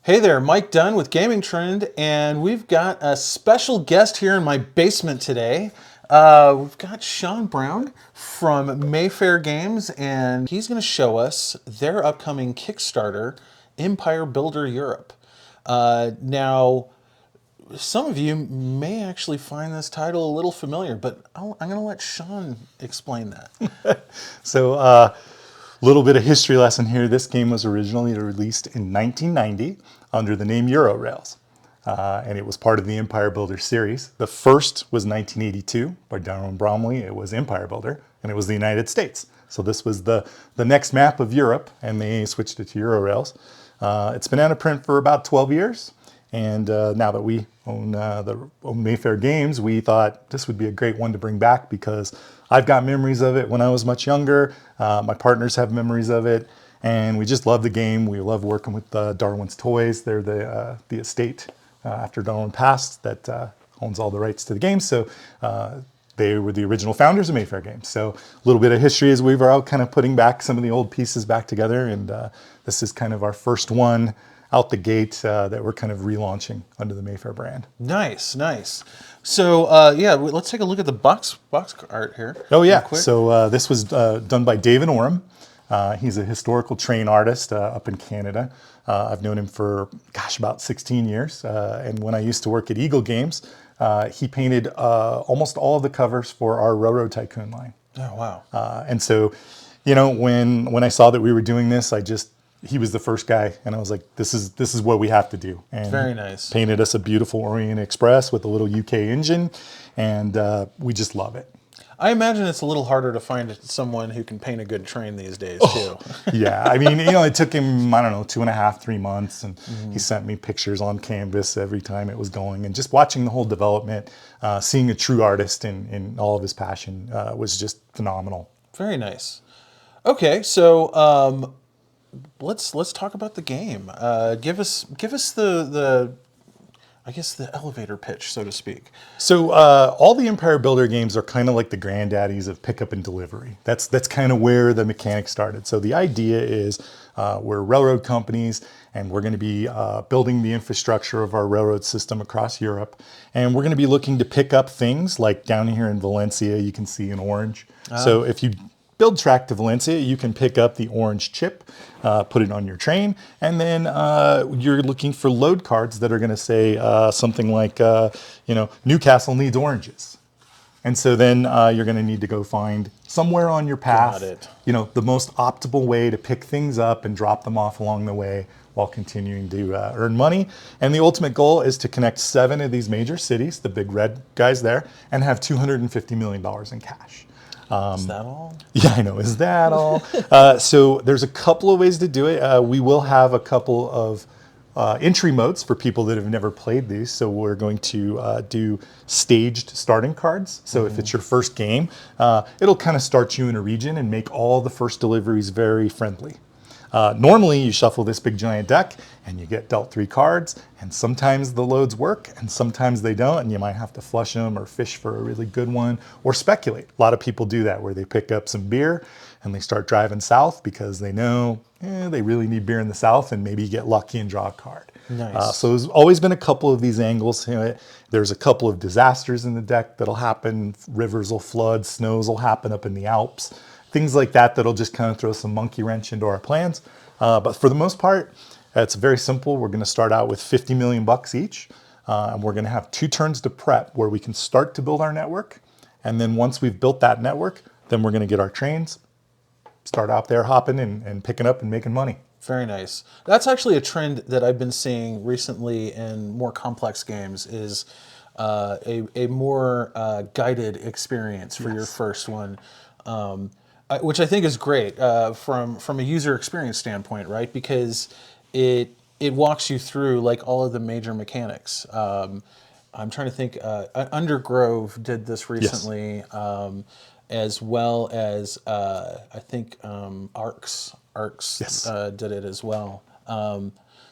Hey there, Mike Dunn with Gamingtrend, and we've got a special guest here in my basement today. We've got Sean Brown from Mayfair Games, and he's going to show us their upcoming Kickstarter, Empire Builder Europe. Now, some of you may actually find this title a little familiar, but I'm going to let Sean explain that. So, little bit of history lesson here. This game was originally released in 1990 under the name Eurorails, and it was part of the Empire Builder series. The first was 1982 by Darwin Bromley. It was Empire Builder, and it was the United States. So this was the next map of Europe, and they switched it to Eurorails. It's been out of print for about 12 years. And now that we own Mayfair Games, we thought this would be a great one to bring back because I've got memories of it when I was much younger. My partners have memories of it, and we just love the game. We love working with Darwin's Toys. They're the estate after Darwin passed that owns all the rights to the game. So they were the original founders of Mayfair Games. So a little bit of history as we were out kind of putting back some of the old pieces back together, and this is kind of our first one out the gate that we're kind of relaunching under the Mayfair brand. Nice, nice. So yeah, let's take a look at the box art here. Oh yeah, real quick. so this was done by David Oram. He's a historical train artist up in Canada. I've known him for, gosh, about 16 years. And when I used to work at Eagle Games, he painted almost all of the covers for our Railroad Tycoon line. Oh wow. And so, you know, when I saw that we were doing this, he was the first guy, and I was like, this is what we have to do. And Very nice. painted us a beautiful Orient Express with a little UK engine, and we just love it. I imagine it's a little harder to find someone who can paint a good train these days too. Yeah, I mean, you know, it took him, I don't know, 2.5, 3 months, and he sent me pictures on canvas every time it was going, and just watching the whole development, seeing a true artist in all of his passion was just phenomenal. Very nice. Okay, so let's talk about the game. Give us the I guess the elevator pitch, so to speak. So all the Empire Builder games are kind of like the granddaddies of pickup and delivery. That's kind of where the mechanics started. So the idea is we're railroad companies, and we're going to be building the infrastructure of our railroad system across Europe. And we're going to be looking to pick up things like down here in Valencia, you can see an orange. So if you build track to Valencia, you can pick up the orange chip, put it on your train, and then you're looking for load cards that are going to say something like, you know, Newcastle needs oranges. And so then you're going to need to go find somewhere on your path, you know, the most optimal way to pick things up and drop them off along the way while continuing to earn money. And the ultimate goal is to connect 7 of these major cities, the big red guys there, and have $250 million in cash. Is that all? Yeah, I know. Is that all? So there's a couple of ways to do it. We will have a couple of entry modes for people that have never played these. So we're going to do staged starting cards. So if it's your first game, it'll kind of start you in a region and make all the first deliveries very friendly. Normally, you shuffle this big giant deck and you get dealt 3 cards, and sometimes the loads work and sometimes they don't, and you might have to flush them or fish for a really good one or speculate. A lot of people do that, where they pick up some beer and they start driving south because they know they really need beer in the south, and maybe get lucky and draw a card. Nice. So there's always been a couple of these angles. There's a couple of disasters in the deck that'll happen. Rivers will flood, snows will happen up in the Alps. Things like that that'll just kind of throw some monkey wrench into our plans. But for the most part, it's very simple. We're going to start out with 50 million bucks each. And we're going to have 2 turns to prep where we can start to build our network. And then once we've built that network, then we're going to get our trains, start out there hopping and picking up and making money. Very nice. That's actually a trend that I've been seeing recently in more complex games, is a more guided experience for your first one. Which I think is great from a user experience standpoint, right? Because it walks you through like all of the major mechanics. I'm trying to think. Undergrove did this recently, as well as I think Arcs Yes. did it as well.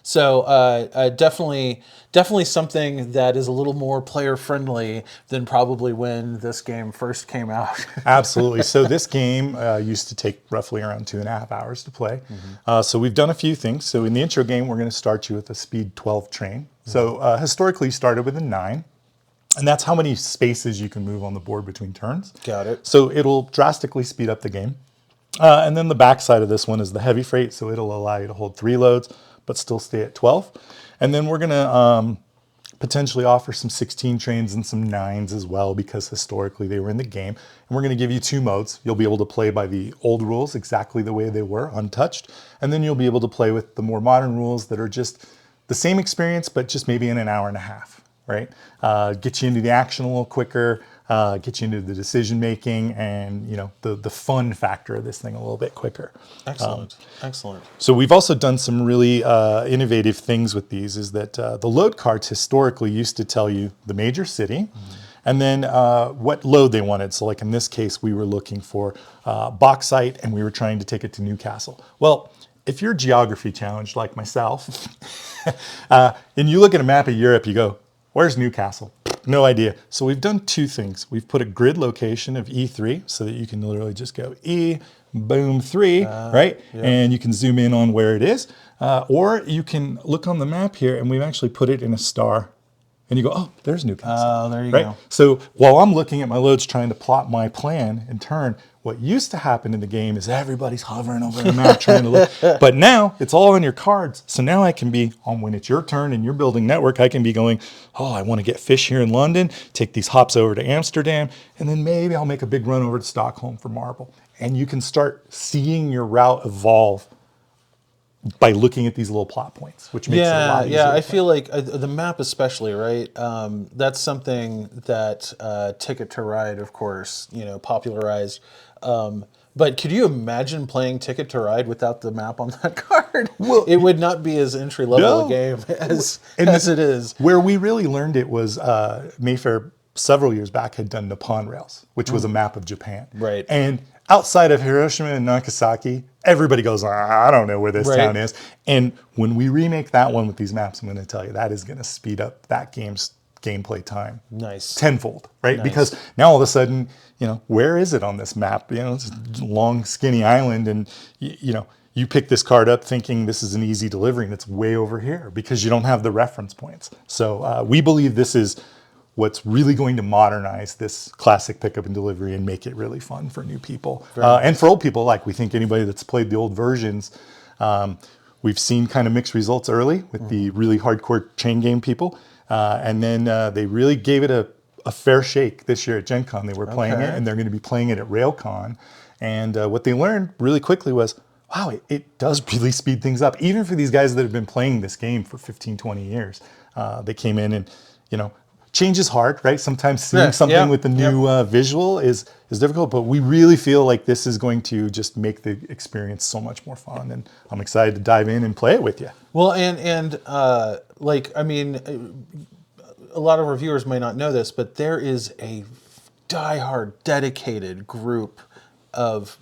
So definitely something that is a little more player friendly than probably when this game first came out. Absolutely. So this game used to take roughly around 2.5 hours to play. So we've done a few things. So in the intro game, we're going to start you with a speed 12 train. So historically, you started with a 9. And that's how many spaces you can move on the board between turns. Got it. So it'll drastically speed up the game. And then the back side of this one is the heavy freight. So it'll allow you to hold 3 loads, but still stay at 12. And then we're going to potentially offer some 16 trains and some 9s as well, because historically they were in the game. And we're going to give you 2 modes. You'll be able to play by the old rules exactly the way they were, untouched. And then you'll be able to play with the more modern rules that are just the same experience, but just maybe in an hour and a half, right? Get you into the action a little quicker, get you into the decision making, and the fun factor of this thing a little bit quicker. Excellent. Excellent. So we've also done some really innovative things with these. Is that the load cards historically used to tell you the major city, and then what load they wanted. So like in this case, we were looking for bauxite, and we were trying to take it to Newcastle. Well, if you're geography challenged like myself, and you look at a map of Europe, you go, where's Newcastle? No idea. So we've done 2 things. We've put a grid location of E3 so that you can literally just go E, boom, 3, right? Yeah. And you can zoom in on where it is. Or you can look on the map here, and we've actually put it in a star. And you go, oh, there's Newcastle. Oh, there you right? go. So while I'm looking at my loads trying to plot my plan in turn, what used to happen in the game is everybody's hovering over the map trying to look. But now it's all on your cards. So now I can be on, when it's your turn and you're building network, I can be going, oh, I want to get fish here in London, take these hops over to Amsterdam, and then maybe I'll make a big run over to Stockholm for marble. And you can start seeing your route evolve by looking at these little plot points, which makes it a lot easier. Yeah, I feel like the map especially, right? That's something that Ticket to Ride, of course, popularized. But could you imagine playing Ticket to Ride without the map on that card? Well, it would not be as entry level a game as it is. Where we really learned it was Mayfair several years back had done Nippon Rails, which was a map of Japan. Right. And outside of Hiroshima and Nagasaki, everybody goes, I don't know where this town is. And when we remake that one with these maps, I'm going to tell you, that is going to speed up that game's gameplay time. Nice. Tenfold, right? Nice. Because now all of a sudden, where is it on this map? It's a long, skinny island, and you pick this card up thinking this is an easy delivery, and it's way over here because you don't have the reference points. So we believe this is what's really going to modernize this classic pickup and delivery and make it really fun for new people. And for old people, like we think anybody that's played the old versions, we've seen kind of mixed results early with the really hardcore chain game people. And then they really gave it a fair shake this year at Gen Con. They were playing it, and they're going to be playing it at RailCon. And what they learned really quickly was, wow, it does really speed things up. Even for these guys that have been playing this game for 15, 20 years, they came in and, change is hard, right? Sometimes seeing something with the new visual is difficult, but we really feel like this is going to just make the experience so much more fun, and I'm excited to dive in and play it with you. Well, and I mean, a lot of reviewers may not know this, but there is a diehard, dedicated group of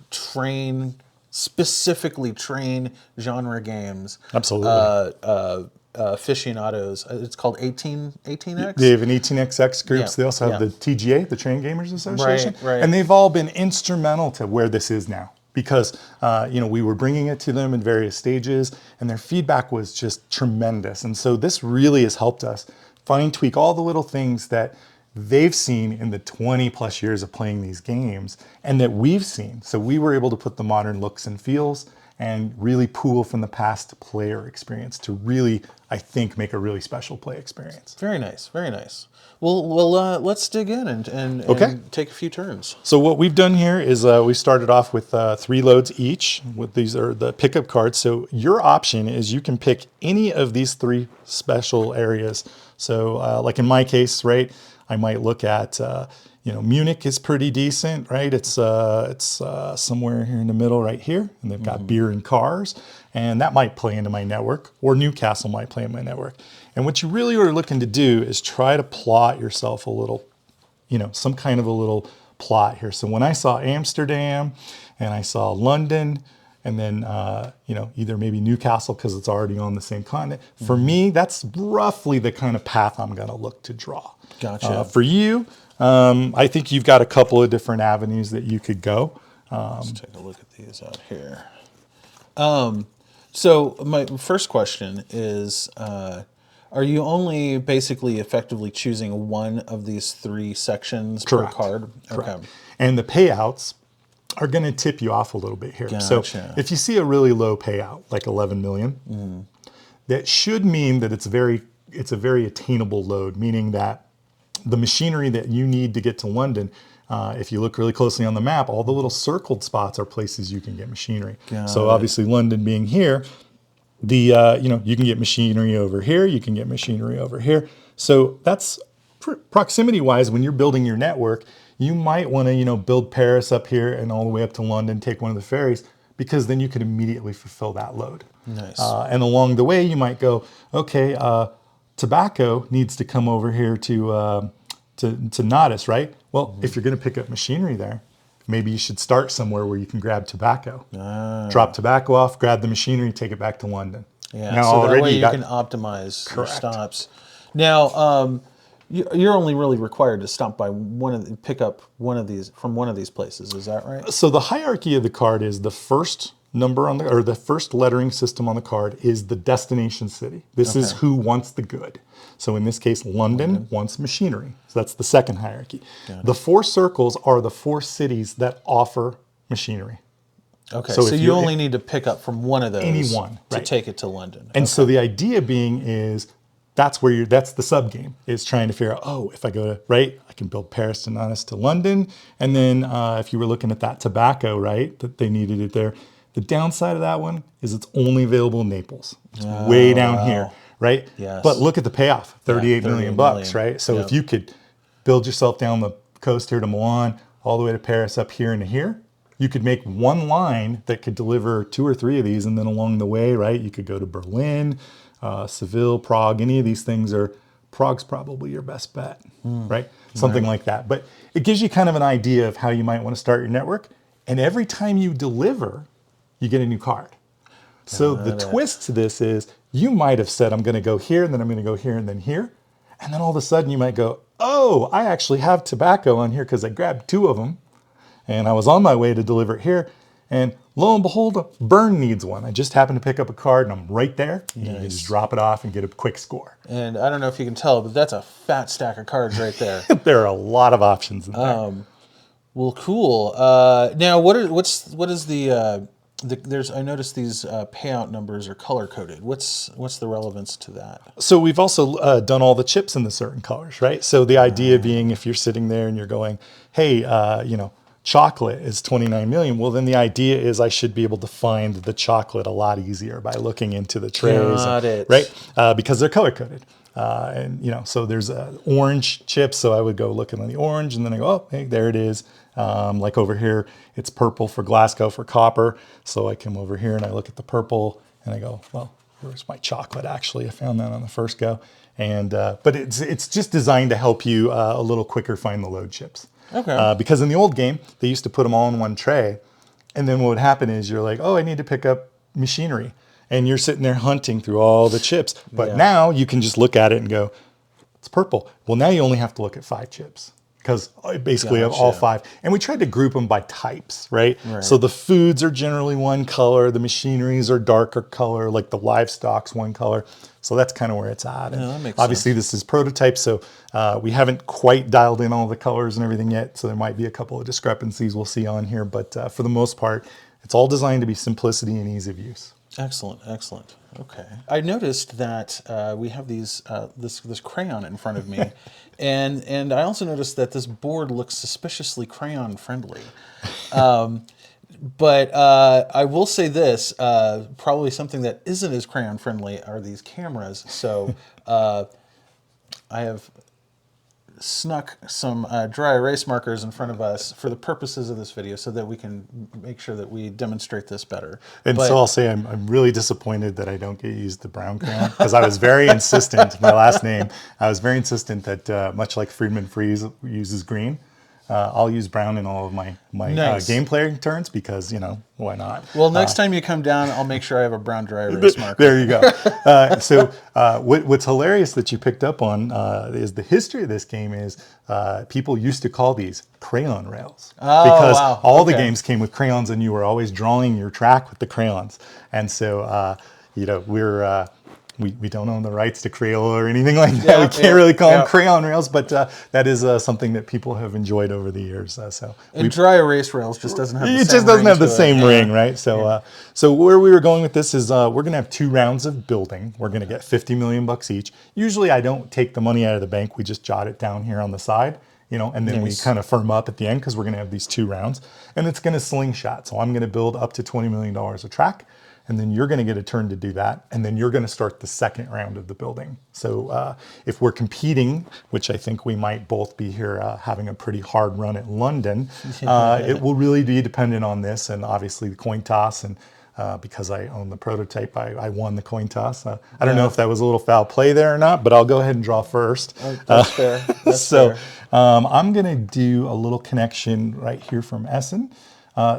specifically train genre games. Absolutely. Aficionados. It's called 18X. They have an 18XX groups. Yeah, They also have the TGA, the Train Gamers Association. Right. And they've all been instrumental to where this is now, because we were bringing it to them in various stages, and their feedback was just tremendous. And so this really has helped us fine tweak all the little things that they've seen in the 20 plus years of playing these games and that we've seen. So we were able to put the modern looks and feels and really pool from the past player experience to really, I think, make a really special play experience. Very nice, very nice. Well, let's dig in and take a few turns. So what we've done here is we started off with 3 loads each. These are the pickup cards. So your option is you can pick any of these 3 special areas. So like in my case, right, I might look at Munich is pretty decent, right? It's somewhere here in the middle right here, and they've got beer and cars, and that might play into my network, or Newcastle might play in my network. And what you really are looking to do is try to plot yourself a little, some kind of a little plot here. So when I saw Amsterdam, and I saw London, and then either maybe Newcastle because it's already on the same continent. For me, that's roughly the kind of path I'm going to look to draw. Gotcha. For you, I think you've got a couple of different avenues that you could go. Let's take a look at these out here. So my first question is, are you only basically effectively choosing one of these 3 sections Correct. per card? Correct. Okay. And the payouts are going to tip you off a little bit here. So Gotcha. if you see a really low payout, like 11 million, that should mean that it's a very attainable load, meaning that the machinery that you need to get to London, if you look really closely on the map, all the little circled spots are places you can get machinery. So obviously London being here, you can get machinery over here, you can get machinery over here. So that's proximity wise, when you're building your network, you might want to, build Paris up here and all the way up to London, take one of the ferries, because then you could immediately fulfill that load. Nice. And along the way, you might go, okay, tobacco needs to come over here to Nottis, right? Well, if you're going to pick up machinery there, maybe you should start somewhere where you can grab tobacco. Drop tobacco off, grab the machinery, take it back to London. Yeah, now, so already that way you can optimize your Correct. stops. Now, you're only really required to stop by pick up one of these from one of these places. Is that right? So the hierarchy of the card is the first number or the first lettering system on the card is the destination city. This is who wants the good. So in this case, London wants machinery. So that's the second hierarchy. The 4 circles are the 4 cities that offer machinery. Okay, so you only need to pick up from one of those to take it to London. And so the idea being is that's the sub game is trying to figure out, if I go to, I can build Paris to Nantes to London. And then if you were looking at that tobacco, that they needed it there. The downside of that one is it's only available in Naples. It's way down here, right? Yes. But look at the payoff, 38 million bucks, right? So if you could build yourself down the coast here to Milan, all the way to Paris up here and here, you could make one line that could deliver 2 or 3 of these. And then along the way, you could go to Berlin, Seville, Prague, any of these things Prague's probably your best bet, right? Something like that. But it gives you kind of an idea of how you might want to start your network. And every time you deliver, you get a new card. So the twist to this is you might have said, I'm going to go here, and then I'm going to go here, and then here. And then all of a sudden you might go, oh, I actually have tobacco on here because I grabbed 2 of them. And I was on my way to deliver it here. And lo and behold, Bern needs one. I just happened to pick up a card and I'm right there. Nice. You can just drop it off and get a quick score. And I don't know if you can tell, but that's a fat stack of cards right there. There are a lot of options in there. Well, cool. Now, what is the there's I noticed these payout numbers are color coded. What's the relevance to that? So we've also done all the chips in the certain colors, right? So the idea being if you're sitting there and you're going, hey, chocolate is 29 million. Well, then the idea is I should be able to find the chocolate a lot easier by looking into the trays, right? Because they're color coded. So there's orange chips. So I would go looking on the orange and then I go, oh, hey, there it is. Like over here, it's purple for Glasgow for copper. So I come over here and I look at the purple and I go, well, where's my chocolate? Actually, I found that on the first go. And but it's just designed to help you a little quicker find the load chips. Okay. Because in the old game, they used to put them all in one tray. And then what would happen is you're like, oh, I need to pick up machinery. And you're sitting there hunting through all the chips. But now you can just look at it and go, it's purple. Well, now you only have to look at 5 chips because basically of all 5. And we tried to group them by types, right? So the foods are generally one color. The machineries are darker color, like the livestock's one color. So that's kind of where it's at. And that makes obviously, this is prototype, so we haven't quite dialed in all the colors and everything yet. So there might be a couple of discrepancies we'll see on here. But for the most part, it's all designed to be simplicity and ease of use. Excellent, excellent. Okay, I noticed that we have these this crayon in front of me, and I also noticed that this board looks suspiciously crayon friendly. But I will say this, probably something that isn't as crayon friendly are these cameras. So I have snuck some dry erase markers in front of us for the purposes of this video so that we can make sure that we demonstrate this better. So I'll say I'm really disappointed that I don't get used the brown crayon because I was very insistent, my last name, I was very insistent that much like Friedman Freeze uses green, I'll use brown in all of my Nice. gameplay turns because, why not? Well, next time you come down, I'll make sure I have a brown dry erase marker. There you go. What's hilarious that you picked up on is the history of this game is people used to call these crayon rails. Oh, because wow. all the Okay. games came with crayons and you were always drawing your track with the crayons. And so, we don't own the rights to Crayola or anything like that. Yeah, We can't yeah, really call them yeah. crayon rails, but that is something that people have enjoyed over the years. And dry erase rails just doesn't have the It same just doesn't ring have the to it. same Yeah. ring, right? So where we were going with this is we're going to have 2 rounds of building. We're going to get 50 million bucks each. Usually I don't take the money out of the bank. We just jot it down here on the side, and then we Nice. kind of firm up at the end because we're going to have these 2 rounds. And it's going to slingshot. So I'm going to build up to $20 million a track. And then you're going to get a turn to do that. And then you're going to start the second round of the building. So if we're competing, which I think we might both be here having a pretty hard run at London, it will really be dependent on this and obviously the coin toss. And because I own the prototype, I won the coin toss. I don't know if that was a little foul play there or not, but I'll go ahead and draw first. That's fair. That's So fair. I'm going to do a little connection right here from Essen.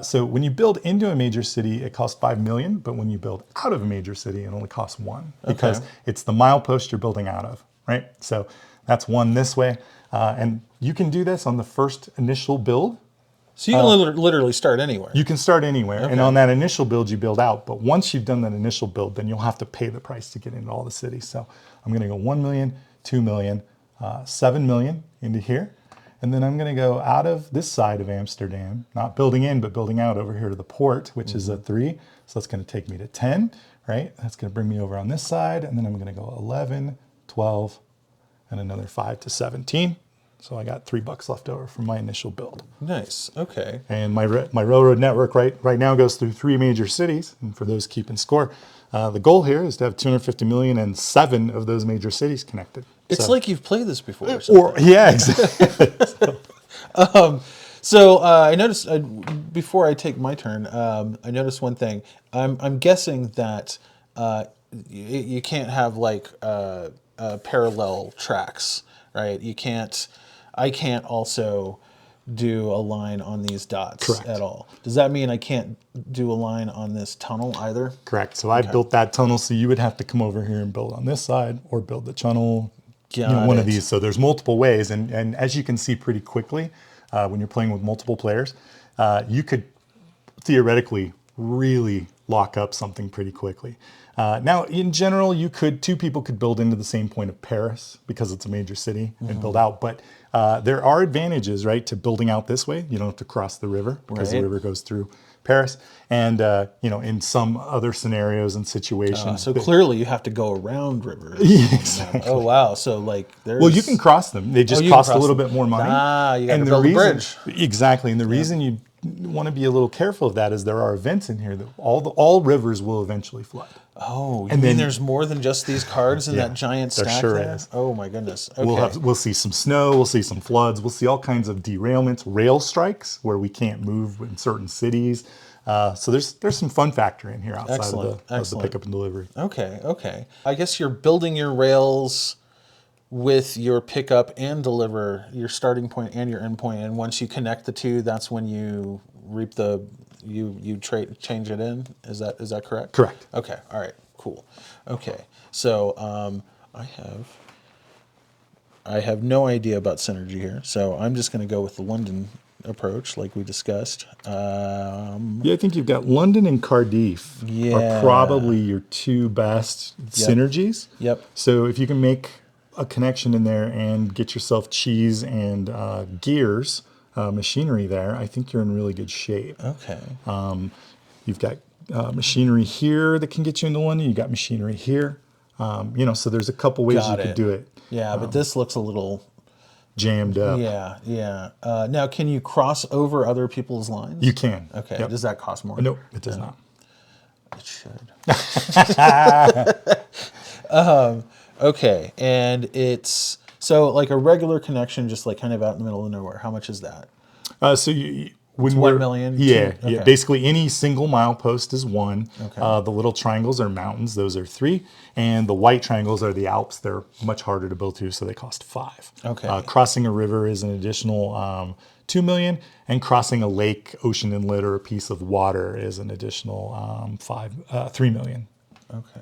So when you build into a major city, it costs 5 million, but when you build out of a major city, it only costs 1 because it's the milepost you're building out of, right? So that's 1 this way. And you can do this on the first initial build. So you can literally start anywhere. You can start anywhere. And on that initial build, you build out. But once you've done that initial build, then you'll have to pay the price to get into all the cities. So I'm going to go 1 million, 2 million, 7 million into here. And then I'm going to go out of this side of Amsterdam, not building in, but building out over here to the port, which is a 3. So that's going to take me to 10, right? That's going to bring me over on this side. And then I'm going to go 11, 12, and another 5 to 17. So I got $3 left over from my initial build. Nice. Okay. And my railroad network right now goes through 3 major cities. And for those keeping score, the goal here is to have 250 million and 7 of those major cities connected. It's like you've played this before. Or Or yeah, exactly. So I noticed before I take my turn, I noticed one thing. I'm guessing that you can't have like parallel tracks, right? You can't. I can't also do a line on these dots Correct. at all. Does that mean I can't do a line on this tunnel either? Correct. So I built that tunnel, so you would have to come over here and build on this side or build the tunnel. Got One it. of these. So there's multiple ways, and as you can see pretty quickly, when you're playing with multiple players, you could theoretically really lock up something pretty quickly. Now, in general, 2 people could build into the same point of Paris because it's a major city and build out. But there are advantages, right, to building out this way. You don't have to cross the river because the Right. river goes through Paris. And, in some other scenarios and situations. So clearly you have to go around rivers. Exactly. Oh wow! So like there's. Well, you can cross them. They just you can cost a cross little them. bit more money. You got to And the build a reason- bridge. Exactly. And the reason you want to be a little careful of that is there are events in here that all rivers will eventually flood. Oh, you And mean then- there's more than just these cards in Yeah, that giant there stack sure there? is. Oh my goodness. Okay. We'll see some snow. We'll see some floods. We'll see all kinds of derailments, rail strikes where we can't move in certain cities. So there's some fun factor in here outside of the Excellent. pickup and delivery. Okay. I guess you're building your rails with your pickup and deliver, your starting point and your end point, and once you connect the two, that's when you reap change it in. Is that correct? Correct. Okay. All right. Cool. Okay. So I have no idea about synergy here, so I'm just going to go with the London approach, like we discussed. Yeah, I think you've got London and Cardiff Yeah. are probably your 2 best synergies. Yep. So if you can make a connection in there and get yourself cheese and gears, machinery there, I think you're in really good shape. Okay. You've got machinery here that can get you into London. You've got machinery here. So there's a couple ways Got you could it. do it. Yeah, but this looks a little. Jammed up. Yeah. Now, can you cross over other people's lines? You can. Okay. Yep. Does that cost more? Nope, it does not. It should. Okay, and it's so like a regular connection, just like kind of out in the middle of nowhere. How much is that? So when 1 million? Yeah, Okay. yeah. Basically, any single milepost is 1. Okay. The little triangles are mountains; those are 3, and the white triangles are the Alps. They're much harder to build to, so they cost 5. Okay. Crossing a river is an additional 2 million, and crossing a lake, ocean inlet, or a piece of water is an additional 3 million. Okay.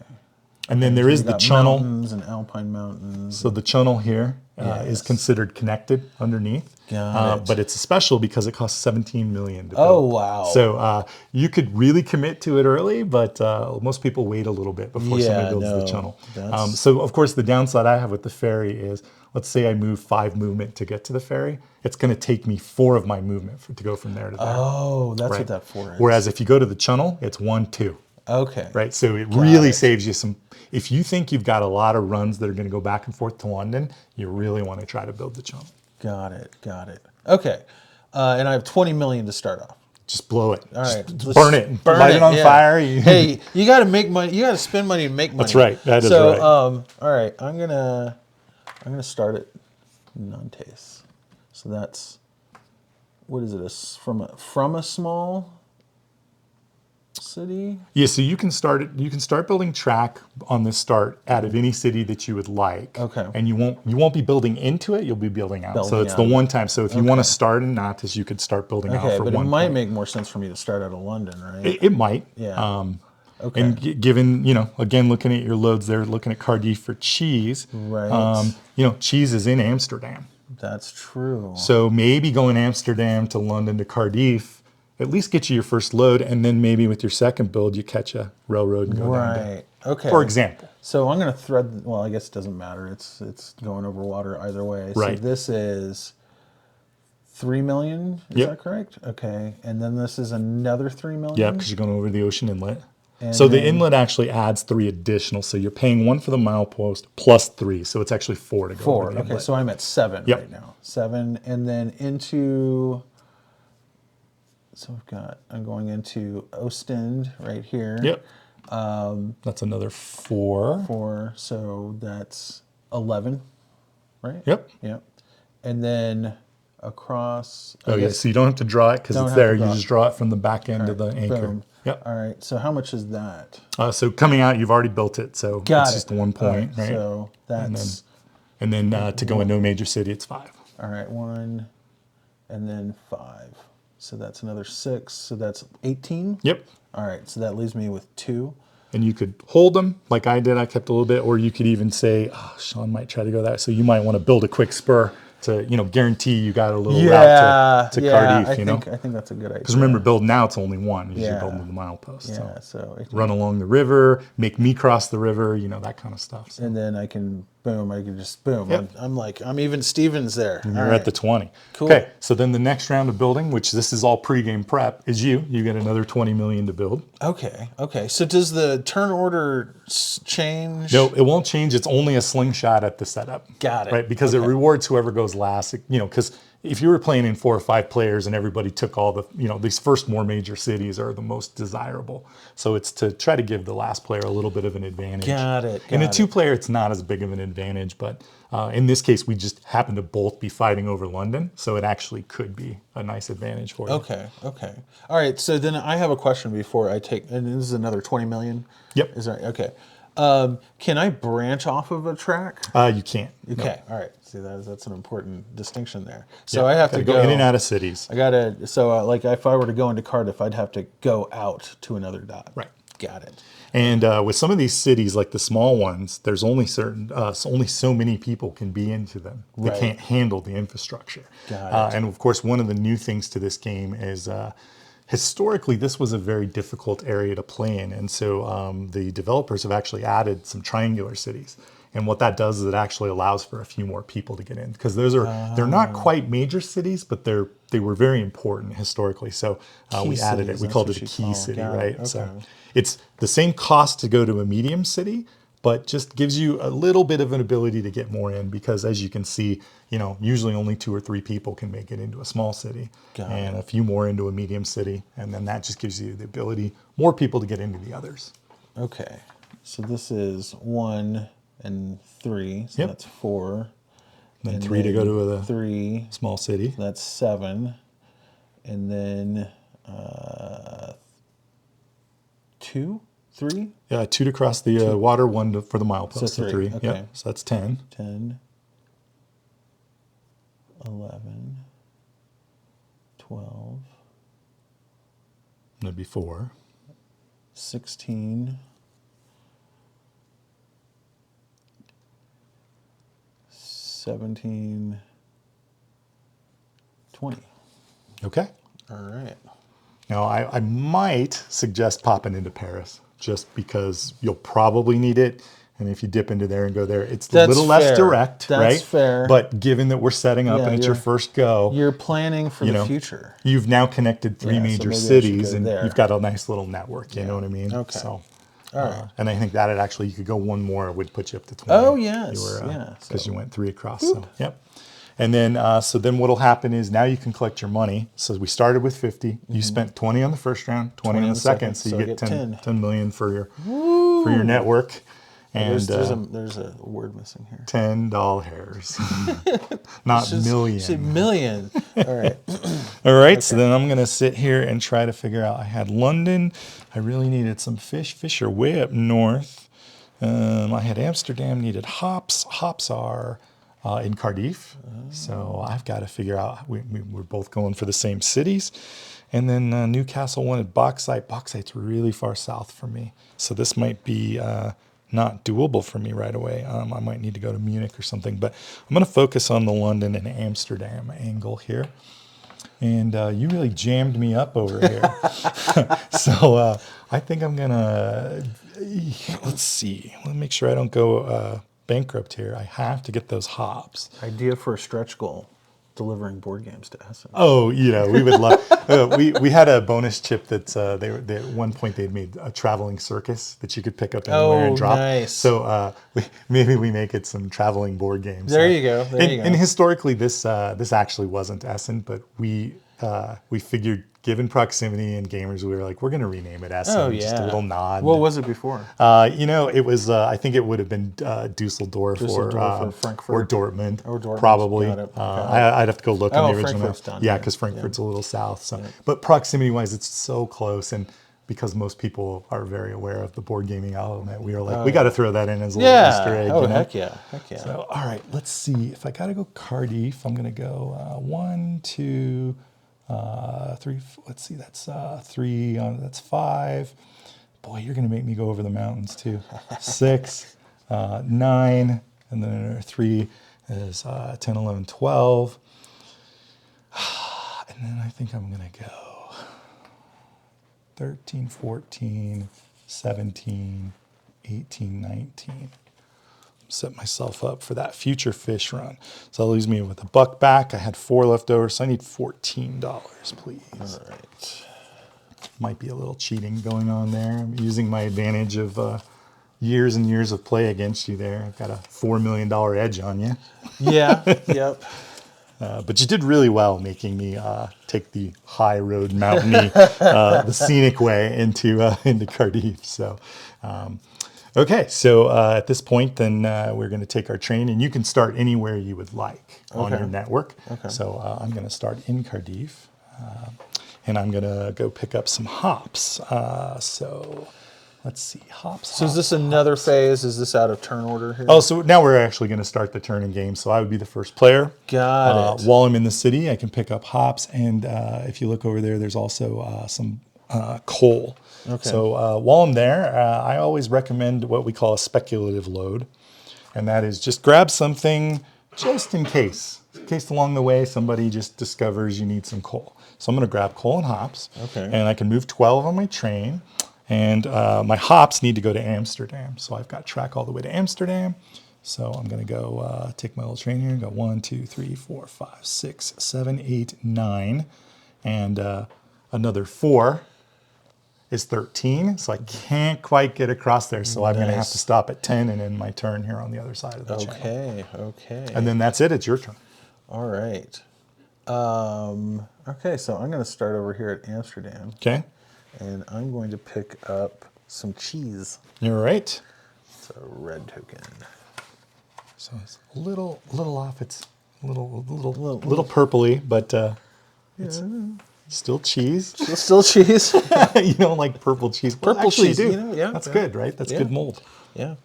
And then there So is you the got channel. mountains and alpine mountains. So the channel here is Yes. considered connected underneath. Got it. But it's special because it costs 17 million to build. Oh, wow. So you could really commit to it early, but most people wait a little bit before somebody builds the channel. So of course the downside I have with the ferry is, let's say I move 5 movement to get to the ferry, it's going to take me 4 of my movement to go from there to there. Oh, that's what that 4 is. Whereas if you go to the channel, it's 1, 2. Okay. Right, so it really saves you some. If you think you've got a lot of runs that are going to go back and forth to London, you really want to try to build the channel. Got it. Okay. And I have 20 million to start off. Just blow it. All right. Just burn it. Light it on yeah. fire. Hey, you got to make money. You got to spend money to make money. That's right. That is so, right. all right. I'm gonna start at Nantes. So that's, what is it? From a small city? Yeah, so you can start building track on this start out of any city that you would like. Okay. And you won't be building into it, you'll be building out. So it's out. the one time. So if you want to start in Nantes, you could start building out for but one it might point. make more sense for me to start out of London, right? It might. Yeah. Okay. And given, again, looking at your loads there, looking at Cardiff for cheese, Right. Cheese is in Amsterdam. That's true. So maybe going Amsterdam to London to Cardiff, at least get you your first load, and then maybe with your second build, you catch a railroad and go down to, Right. Okay. for example. So I'm going to thread, well, I guess it doesn't matter. It's going over water either way. Right. So this is 3 million, is Yep. that correct? Okay. And then this is another 3 million? Yeah, because you're going over the ocean inlet. And So the then- inlet actually adds 3 additional. So you're paying 1 for the milepost plus 3. So it's actually 4 to go 4. over the Okay, inlet. so I'm at 7 Yep. right now. 7, and then into, so I'm going into Ostend right here. Yep. That's another 4. 4, so that's 11, right? Yep. Yep. And then across. Oh, yeah. So you don't have to draw it because Don't it's have to there. You draw it. just draw it from the back end of the anchor. Boom. Yep. All right. So how much is that? So coming out, you've already built it. So Got it's it. just 1 point, right? So that's And then to go in no major city, it's 5. all right. 1, and then 5. So that's another 6. So that's 18. Yep. All right. So that leaves me with 2. And you could hold them like I did. I kept a little bit, or you could even say, "Oh, Sean might try to go that." So you might want to build a quick spur to, guarantee you got a little route to Cardiff. I think that's a good idea. Because remember, building now it's only 1. You're Yeah. building the milepost. Yeah. So So run along the river, make me cross the river, that kind of stuff. So and then I can just boom. Yep. I'm even Stevens there. All you're right. at the 20. Cool. Okay, so then the next round of building, which this is all pregame prep, is you get another 20 million to build. Okay. So does the turn order change? No, it won't change. It's only a slingshot at the setup. Got it. Right, because it rewards whoever goes last. Because if you were playing in 4 or 5 players and everybody took all the, these first more major cities are the most desirable. So it's to try to give the last player a little bit of an advantage. Got it. In a 2-player, it's not as big of an advantage, but in this case, we just happen to both be fighting over London, so it actually could be a nice advantage for you. Okay. All right. So then I have a question before I take, and this is another 20 million. Yep. Is that okay? Can I branch off of a track? You can't. Okay. All right. See, that's an important distinction there. So I have to go in and out of cities. I gotta. So like, if I were to go into Cardiff, I'd have to go out to another dot. Right. Got it. And with some of these cities, like the small ones, there's only only so many people can be into them. They Right. can't handle the infrastructure. Got it. And of course, one of the new things to this game is historically, this was a very difficult area to play in. And so the developers have actually added some triangular cities. And what that does is it actually allows for a few more people to get in, because they're not quite major cities, but they were very important historically. So we added cities, it. We that's called what it a you key call it. city, Got it. right? Okay. So it's the same cost to go to a medium city, but just gives you a little bit of an ability to get more in, because as you can see, usually only 2 or 3 people can make it into a small city, and a few more into a medium city, and then that just gives you the ability, more people to get into the others. Okay. So this is 1 and 3. So Yep. that's 4. Then 3 to go to a 3. small city. That's 7. And then 2, 3, Yeah, 2 to cross the water, 1 for the milepost. So So 3, 3. okay. Yep. So that's 10. 10, 11, 12, That'd be 4. 16, 17, 20. Okay. All right. Now, I might suggest popping into Paris just because you'll probably need it. And if you dip into there and go there, it's a That's little less fair. direct, That's right? fair. But given that we're setting up Yeah, and it's your you're- first go, You're planning for you the know, future. you've now connected 3 Yeah, so major maybe I should cities go and there. you've got a nice little network, you know what I mean? Okay. So, All right. and I think that it actually, you could go one more, it would put you up to 20. Oh, yes. You were, Yeah, because so- you went 3 across. So, yep. And then, so then what'll happen is now you can collect your money. So we started with 50. You spent 20 on the first round, 20 on the second. So you get 10 million for your network. And There's a word missing here. $10. Not million. Say million. All right. All right, so then I'm going to sit here and try to figure out. I had London. I really needed some fish. Fish are way up north. I had Amsterdam, needed hops. Hops are in Cardiff. So I've got to figure out. We're both going for the same cities. And then Newcastle wanted bauxite. Bauxite's really far south for me. So this might be not doable for me right away. I might need to go to Munich or something. But I'm going to focus on the London and Amsterdam angle here. And you really jammed me up over here. So I think I'm going to, let's see. Let me make sure I don't go bankrupt here. I have to get those hops. Idea for a stretch goal: delivering board games to Essen. Oh, we would love. We had a bonus chip that they at one point they'd made a traveling circus that you could pick up anywhere and drop. Nice. So maybe we make it some traveling board games. There you go. There you go. And historically, this actually wasn't Essen, but we figured, given proximity and gamers, we were like, we're going to rename it Essen. Oh, yeah. Just a little nod. What was it before? It was. I think it would have been Dusseldorf Or Frankfurt. or Dortmund. Or Dortmund. Probably. Got it. I'd have to go look on the original. Frankfurt's done. Yeah, because Frankfurt's a little south. So, but proximity-wise, it's so close, and because most people are very aware of the board gaming element, we were like, we got to throw that in as a little Easter egg. Oh, you know? heck yeah. Heck yeah. So, all right, let's see. If I got to go Cardiff, I'm going to go 1, 2, 3. Let's see, that's 3. That's 5. Boy, you're going to make me go over the mountains too. 6, 9, and then 3 is 10, 11, 12. And then I think I'm going to go 13, 14, 17, 18, 19. Set myself up for that future fish run. So that leaves me with a buck back. I had 4 left over, so I need $14, please. All right. Might be a little cheating going on there. I'm using my advantage of years and years of play against you there. I've got a $4 million edge on you. Yeah. Yep. But you did really well making me take the high road, mountainy, the scenic way into Cardiff. So, okay. So at this point, then we're going to take our train, and you can start anywhere you would like on your network. Okay. So I'm going to start in Cardiff, and I'm going to go pick up some hops. So let's see, hops. So is this another phase? Is this out of turn order here? Oh, so now we're actually going to start the turning game. So I would be the first player. Got it. While I'm in the city, I can pick up hops. And if you look over there, there's also some coal. Okay. So while I'm there, I always recommend what we call a speculative load. And that is just grab something just in case. In case along the way somebody just discovers you need some coal. So I'm going to grab coal and hops. Okay. And I can move 12 on my train. And my hops need to go to Amsterdam. So I've got track all the way to Amsterdam. So I'm going to go take my little train here and go 1, 2, 3, 4, 5, 6, 7, 8, 9. And another 4 is 13. So I can't quite get across there. So I'm going to have to stop at 10 and end my turn here on the other side of the channel. Okay. And then that's it. It's your turn. All right. Okay, so I'm going to start over here at Amsterdam. Okay. And I'm going to pick up some cheese. You're right. It's a red token. So it's a little off. It's a little purpley, but it's still cheese. Still cheese. You don't like purple cheese. Well, Purple actually cheese, you do. you know, yeah. That's good, right? That's good mold. Yeah.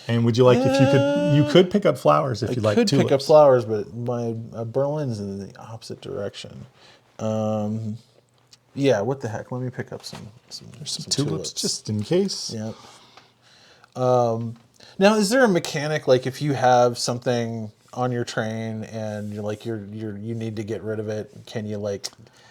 And would you like, if you could pick up flowers if you'd like Could tulips. pick up flowers, but my Berlin's in the opposite direction. Yeah, what the heck? Let me pick up some Tulips, just in case. Yep. Now, is there a mechanic, like if you have something on your train and you need to get rid of it, can you like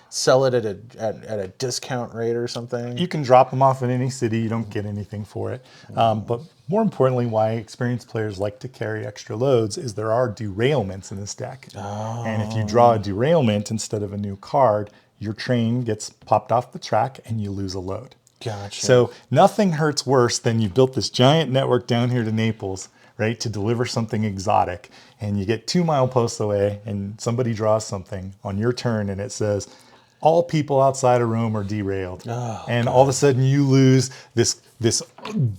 sell it at a discount rate or something? You can drop them off in any city. You don't get anything for it. But more importantly, why experienced players like to carry extra loads is there are derailments in this deck. Oh. And if you draw a derailment instead of a new card, your train gets popped off the track and you lose a load. Gotcha. So nothing hurts worse than you built this giant network down here to Naples, right, to deliver something exotic, and you get 2 mileposts away and somebody draws something on your turn and it says, all people outside of Rome are derailed. Oh, and all of a sudden you lose this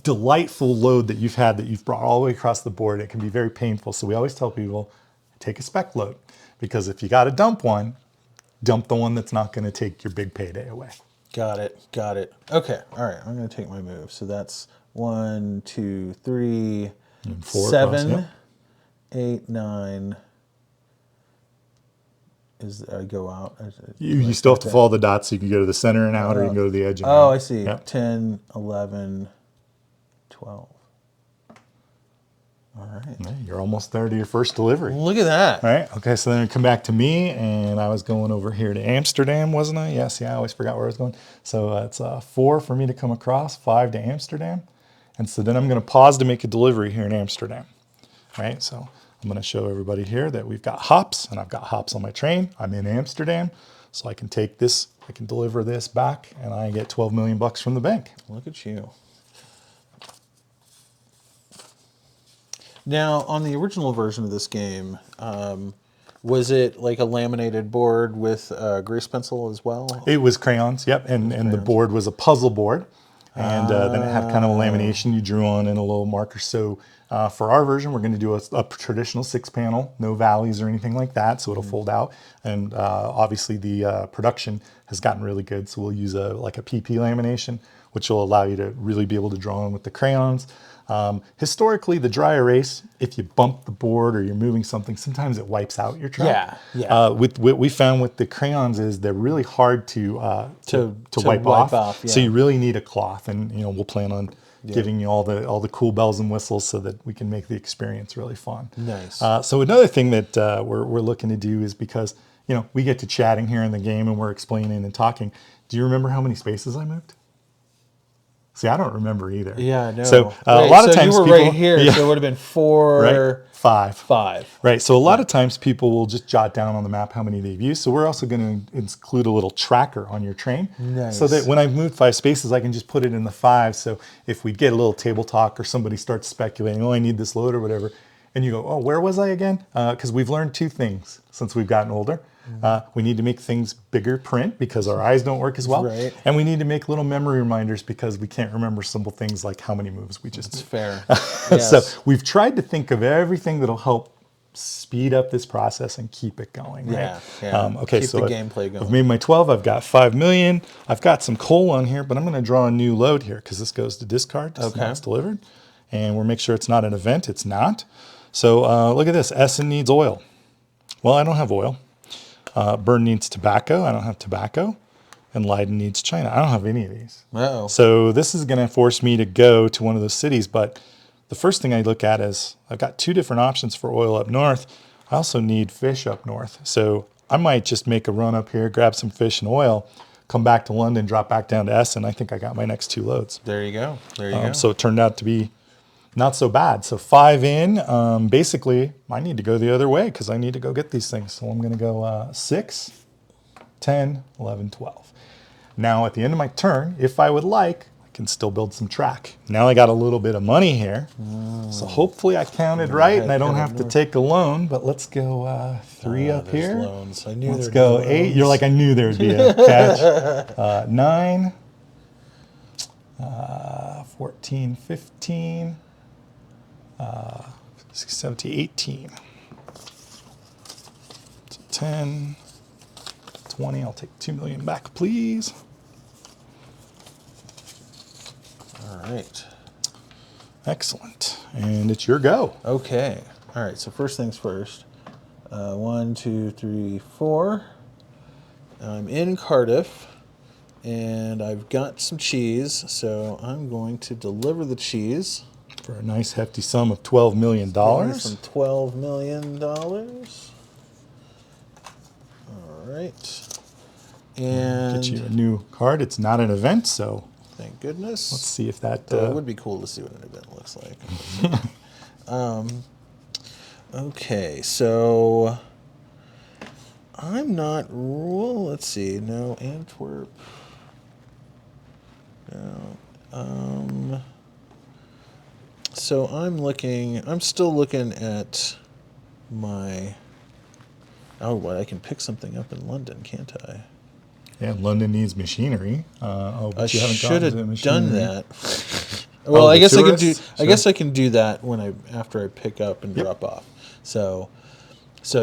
delightful load that you've brought all the way across the board. It can be very painful. So we always tell people, take a spec load, because if you got to dump one, dump the one that's not going to take your big payday away. Got it. Okay, all right, I'm going to take my move. So that's 1, 2, 3, And 4 7, across, yep. 8, 9. I go out. You still have to follow the dots, so you can go to the center and out, or you can go to the edge and out. Oh, I see. Yep. 10, 11, 12. All right. Yeah, you're almost there to your first delivery. Look at that. All right. Okay. So then we come back to me, and I was going over here to Amsterdam, wasn't I? Yes. Yeah. I always forgot where I was going. So it's 4 for me to come across, 5 to Amsterdam, and so then I'm going to pause to make a delivery here in Amsterdam. All right. So I'm going to show everybody here that we've got hops, and I've got hops on my train. I'm in Amsterdam, so I can take this, I can deliver this back, and I get 12 million bucks from the bank. Look at you. Now, on the original version of this game, was it like a laminated board with grease pencil as well? It was crayons, yep, and the board was a puzzle board, and then it had kind of a lamination you drew on and a little marker. So for our version, we're going to do a traditional 6-panel, no valleys or anything like that, so it'll fold out. And obviously the production has gotten really good, so we'll use like a PP lamination, which will allow you to really be able to draw on with the crayons. Historically, the dry erase, if you bump the board or you're moving something, sometimes it wipes out your track. Yeah. With what we found with the crayons is they're really hard to wipe off. Yeah. So you really need a cloth, and we'll plan on giving you all the cool bells and whistles so that we can make the experience really fun. Nice. So another thing that we're looking to do is, because we get to chatting here in the game and we're explaining and talking. Do you remember how many spaces I moved? See, I don't remember either. Yeah, no. So a lot of times you were people, right here, so it would have been 4, right? 5. 5. Right. So a lot of times people will just jot down on the map how many they've used. So we're also going to include a little tracker on your train, so that when I've moved 5 spaces, I can just put it in the 5. So if we get a little table talk or somebody starts speculating, oh, I need this load or whatever, and you go, oh, where was I again? Because we've learned 2 things since we've gotten older. We need to make things bigger print because our eyes don't work as well. Right. And we need to make little memory reminders because we can't remember simple things like how many moves we just did. Fair. Yes. So we've tried to think of everything that'll help speed up this process and keep it going. Right? Yeah. Okay, Keep so the gameplay going. I've made my 12. I've got 5 million. I've got some coal on here, but I'm going to draw a new load here because this goes to discard. Okay. Now it's delivered. And we'll make sure it's not an event. It's not. So look at this. Essen needs oil. Well, I don't have oil. Bern needs tobacco. I don't have tobacco. And Leiden needs China. I don't have any of these. Uh-oh. So this is going to force me to go to one of those cities. But the first thing I look at is I've got 2 different options for oil up north. I also need fish up north. So I might just make a run up here, grab some fish and oil, come back to London, drop back down to Essen. I think I got my next 2 loads. There you go. There you go. So it turned out to be not so bad. So 5 in. Basically, I need to go the other way because I need to go get these things. So I'm going to go 6, 10, 11, 12. Now at the end of my turn, if I would like, I can still build some track. Now I got a little bit of money here. So hopefully I counted right and I don't have to take a loan. But let's go 3 up here. Loans. I knew Let's go 8. You're like, I knew there would be a catch. 9, 14, 15. 17, 18, 10, 20. I'll take 2 million back, please. All right. Excellent. and it's your go. Okay. All right. So first things first. 1, 2, 3, 4. I'm in Cardiff, and I've got some cheese, so I'm going to deliver the cheese. For a nice hefty sum of $12 million. Some $12 million. All right. And Get you a new card. It's not an event, so thank goodness. let's see if that... It would be cool to see what an event looks like. Okay, so I'm not... Well, let's see. No, Antwerp. No. So I'm still looking at my... Oh, well, I can pick something up in London, can't I? Yeah, London needs machinery. But you haven't should gotten to have machinery. done that. Well, I the guess tourists? I guess I can do that after I pick up and Yep. drop off. So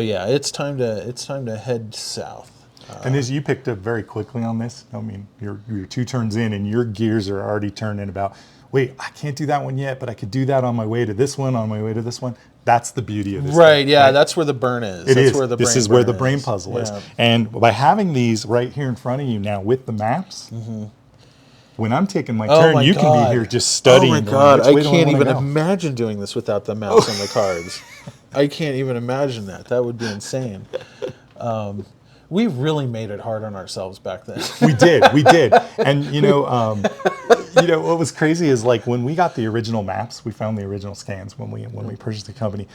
yeah, it's time to head south. And as you picked up very quickly on this, I mean, you're 2 turns in and your gears are already turning about, wait, I can't do that one yet, but I could do that on my way to this one, on my way to this one. That's the beauty of this. Right, game, yeah, right? that's where the burn is. This That's is where the brain puzzle is. Yeah. And by having these right here in front of you now with the maps, when I'm taking my turn, my you can God. be here just studying. Oh my going, God, "Which I way do can't wanna even go?" imagine doing this without the mouse on the cards. I can't even imagine that. That would be insane. We really made it hard on ourselves back then. We did. And what was crazy is like when we got the original maps, we found the original scans when we purchased the company.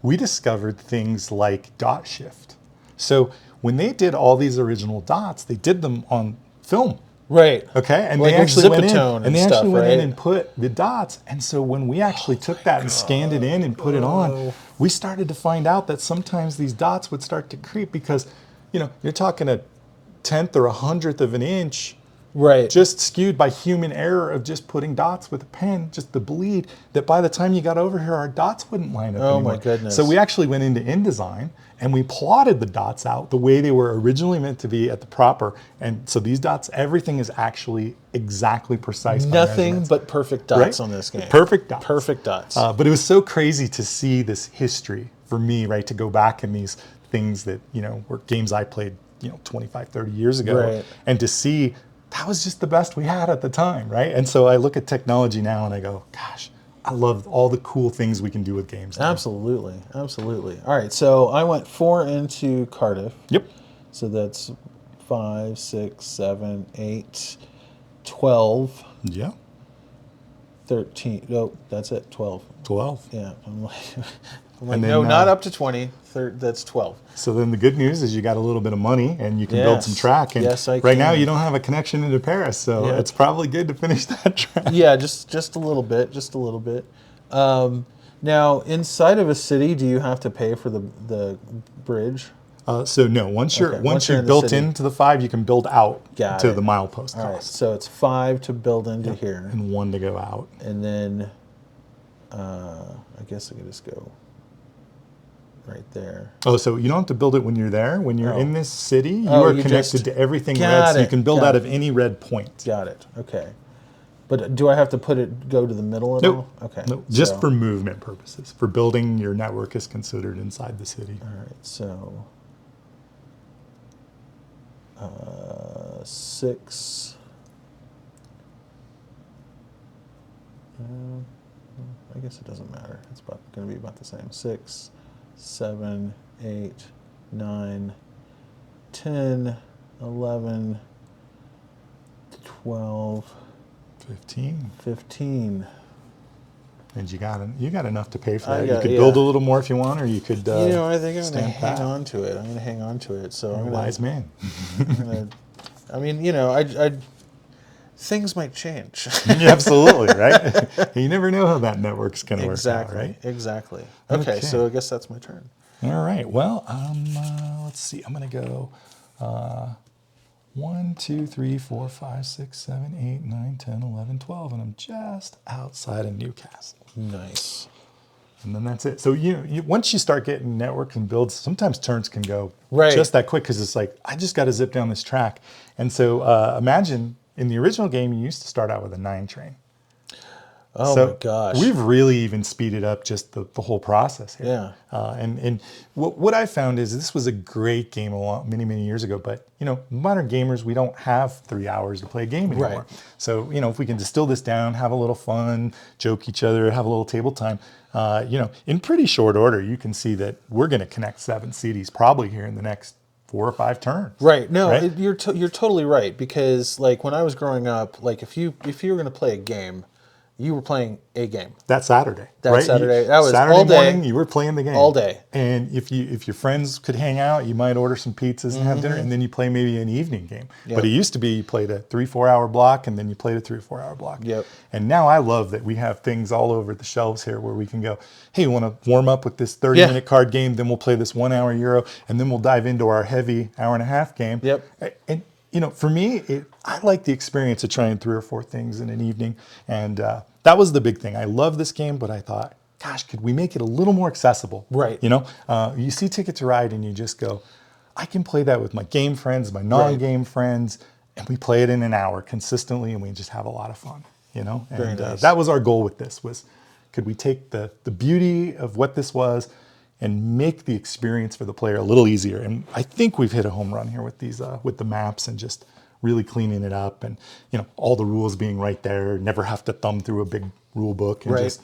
We discovered things like dot shift. So when they did all these original dots, they did them on film. Right. Okay, and Like they actually went in Zipatone and they stuff, actually went in right? and put the dots. And so when we actually took that and scanned it in and put it on, we started to find out that sometimes these dots would start to creep because, you're talking a 10th or 100th of an inch, Right. just skewed by human error of just putting dots with a pen, just the bleed, that by the time you got over here, our dots wouldn't line up anymore. my goodness. So we actually went into InDesign and we plotted the dots out the way they were originally meant to be at the proper. And so these dots, everything is actually exactly precise. by Nothing measurements. but perfect dots Right? on this game. Perfect dots. Perfect dots. But it was so crazy to see this history for me, right? To go back in these things that, were games I played, 25, 30 years ago. Right. And to see that was just the best we had at the time, right? And so I look at technology now and I go, gosh, I love all the cool things we can do with games now. Absolutely. All right, so I went 4 into Cardiff. Yep. So that's 5, 6, 7, 8, 12, Yeah. 13. No, that's it, 12. 12. Yeah. I'm like And then, no, not up to 20. That's 12. So then the good news is you got a little bit of money and you can build some Yes. track. And Yes, I right now can. you don't have a connection into Paris, so Yeah. it's probably good to finish that track. Yeah, just a little bit. Now, inside of a city, do you have to pay for the bridge? So no, once you're Okay, once you're in the built city. into the 5, you can build out Got to it. the milepost All right, cost, so it's 5 to build into here. and 1 to go out. And then I guess I can just go right there. Oh, so you don't have to build it when you're there. When you're Oh. in this city, you Oh, are you connected just- to everything Got red, so you it, can build got out it. of any red point. Got it. Okay. But do I have to go to the middle at Nope. all? Okay. Nope. Just so- for movement purposes. For building, your network is considered inside the city. All right, so 6. I guess it doesn't matter. It's going to be about the same. 6, 7, 8, 9, 10, 11, 12, 15. 15. And you got enough to pay for I that. got- You could build a yeah. little more if you want, or you could. I think I'm going to stand hang pat. on to it. I'm going to hang on to it. So I'm You're a going wise man. I things might change. Yeah, absolutely, right? You never know how that network's going to work out, right? Exactly. Okay, Okay. so I guess that's my turn. All right. Well, let's see. I'm going to go 1, 2, 3, 4, 5, 6, 7, 8, 9, 10, 11, 12, and I'm just outside of Newcastle. Nice. And then that's it. So once you start getting networks and builds, sometimes turns can go Right. just that quick because it's like I just got to zip down this track. And so imagine in the original game you used to start out with a 9 train. Oh my So gosh. we've really even speeded up just the whole process here. Yeah. And what I found is this was a great game many years ago, but modern gamers, we don't have 3 hours to play a game anymore. Right. So if we can distill this down, have a little fun, joke each other, have a little table time, in pretty short order, you can see that we're going to connect 7 cities probably here in the next 4 or 5 turns. Right. No, Right? you're totally right, because like when I was growing up, like if you were going to play a game, you were playing a game. That Saturday. That right? Saturday. That was Saturday all day. morning, you were playing the game. All day. And if your friends could hang out, you might order some pizzas and have dinner, and then you play maybe an evening game. Yep. But it used to be you played a 3-4 hour block, and then you played a 3 or 4 hour block. Yep. And now I love that we have things all over the shelves here where we can go, hey, you want to warm up with this 30-minute card game, then we'll play this 1 hour Euro, and then we'll dive into our heavy hour and a half game. Yep. And for me, I like the experience of trying 3 or 4 things in an evening, and that was the big thing. I love this game, but I thought, gosh, could we make it a little more accessible? Right. You see Ticket to Ride, and you just go, I can play that with my game friends, my non-game friends, and we play it in an hour consistently, and we just have a lot of fun. Very nice. That was our goal with this: was could we take the beauty of what this was and make the experience for the player a little easier? And I think we've hit a home run here with these with the maps and just really cleaning it up, and all the rules being right there. Never have to thumb through a big rule book and just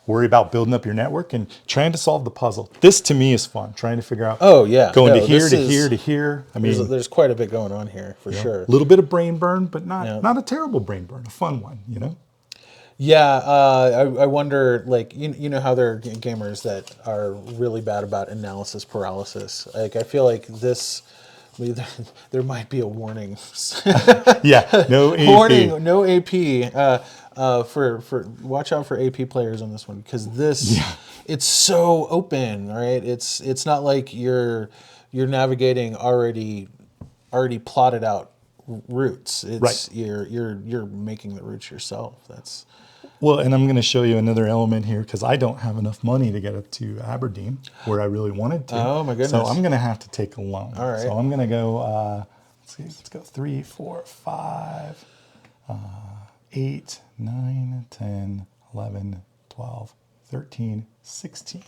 worry about building up your network and trying to solve the puzzle. This to me is fun. Trying to figure out going to here to here to here. I mean, there's quite a bit going on here for sure. A little bit of brain burn, but not a terrible brain burn. A fun one. Yeah, I wonder, like, you know how there are gamers that are really bad about analysis paralysis. Like, I feel like this, there might be a warning. Yeah, no AP. Warning, no AP. For watch out for AP players on this one, because this, it's so open, right? It's not like you're navigating already plotted out routes. It's you're making the routes yourself. That's well, and I'm going to show you another element here, because I don't have enough money to get up to Aberdeen where I really wanted to. Oh my goodness! So I'm going to have to take a loan. All right. So I'm going to go. Let's go 3, 4, 5, 8, 9, 10, 11, 12, 13, 16,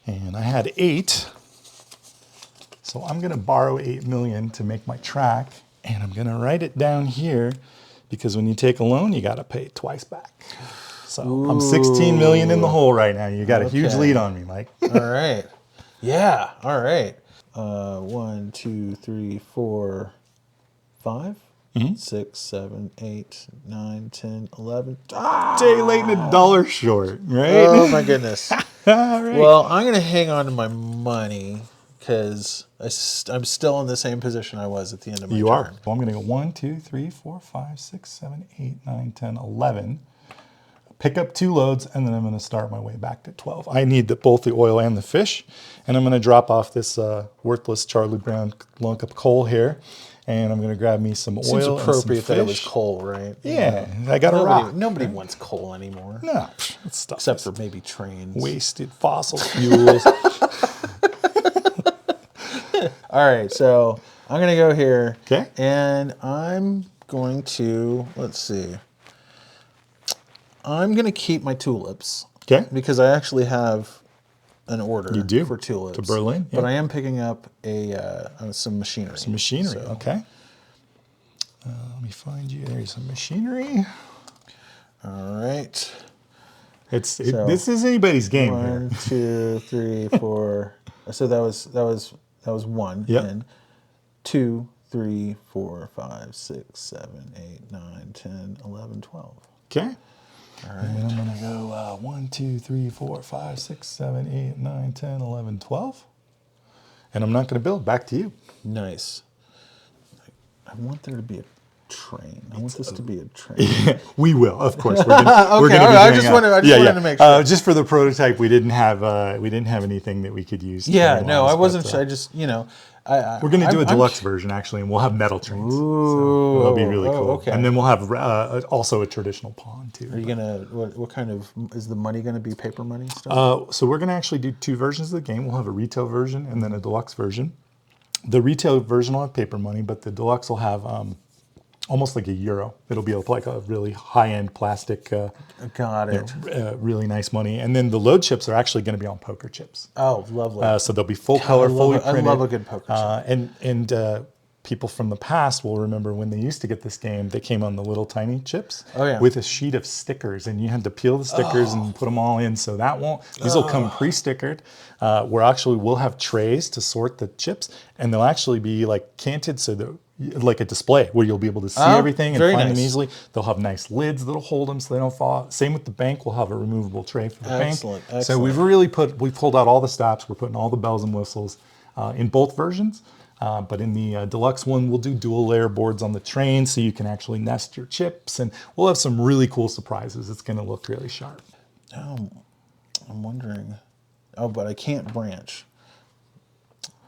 and I had 8. So I'm going to borrow 8 million to make my track, and I'm going to write it down here, because when you take a loan, you got to pay it twice back. So I'm 16 million in the hole right now. You got a huge lead on me, Mike. All right. Yeah. All right. 1, 2, 3, 4, 5, 6, 7, 8, 9, 10, 11. Day late and $1 short, right? Oh my goodness. All right. Well, I'm going to hang on to my money, because I'm still in the same position I was at the end of my turn. You are. Well, I'm going to go 1, 2, 3, 4, 5, 6, 7, 8, 9, 10, 11. Pick up 2 loads, and then I'm going to start my way back to 12. I need both the oil and the fish, and I'm going to drop off this worthless Charlie Brown lunk of coal here, and I'm going to grab me some oil and some fish. Seems appropriate that it was coal, right? Yeah, I got a rock. Nobody wants coal anymore. No, it's stuff. Except for maybe trains. Wasted fossil fuels. All right, so I'm going to go here. Okay. And I'm going to, let's see. I'm going to keep my tulips. Okay. Because I actually have an order for tulips. To Berlin. But I am picking up some machinery. Some machinery, okay. Let me find you. There's some machinery. All right. This is anybody's game. 1, 2, 3, 4. So that was 1. Yep. And 2, 3, 4, 5, 6, 7, 8, 9, 10, 11, 12. Okay. All right. And I'm going to go 1, 2, 3, 4, 5, 6, 7, 8, 9, 10, 11, 12. And I'm not going to build. Back to you. Nice. I want there to be a train. I want this to be a train. We will, of course. We're gonna, Okay, we're gonna all be right, I doing just wanted to make sure. Just for the prototype, we didn't have anything that we could use. Yeah, no, I wasn't sure. I just, we're going to do a deluxe version, actually, and we'll have metal trains. So that'll be really cool. Okay. And then we'll have also a traditional pawn, too. Are you going to, what kind of, is the money going to be paper money stuff? So we're going to actually do 2 versions of the game. We'll have a retail version and then a deluxe version. The retail version will have paper money, but the deluxe will have almost like a euro. It'll be like a really high-end plastic, Got it. really nice money. And then the load chips are actually going to be on poker chips. Oh, lovely. So they'll be full color, fully printed. I love a good poker chip. And people from the past will remember when they used to get this game, they came on the little tiny chips yeah. with a sheet of stickers, and you had to peel the stickers and put them all in. So that won't, these will come pre-stickered. We'll have trays to sort the chips, and they'll actually be like canted, so they're like a display where you'll be able to see everything and find them easily. They'll have nice lids that'll hold them so they don't fall. Same with the bank. We'll have a removable tray for the bank. Excellent. So we pulled out all the stops. We're putting all the bells and whistles in both versions. But in the deluxe one, we'll do dual layer boards on the train so you can actually nest your chips, and we'll have some really cool surprises. It's going to look really sharp. Oh, I'm wondering. Oh, but I can't branch.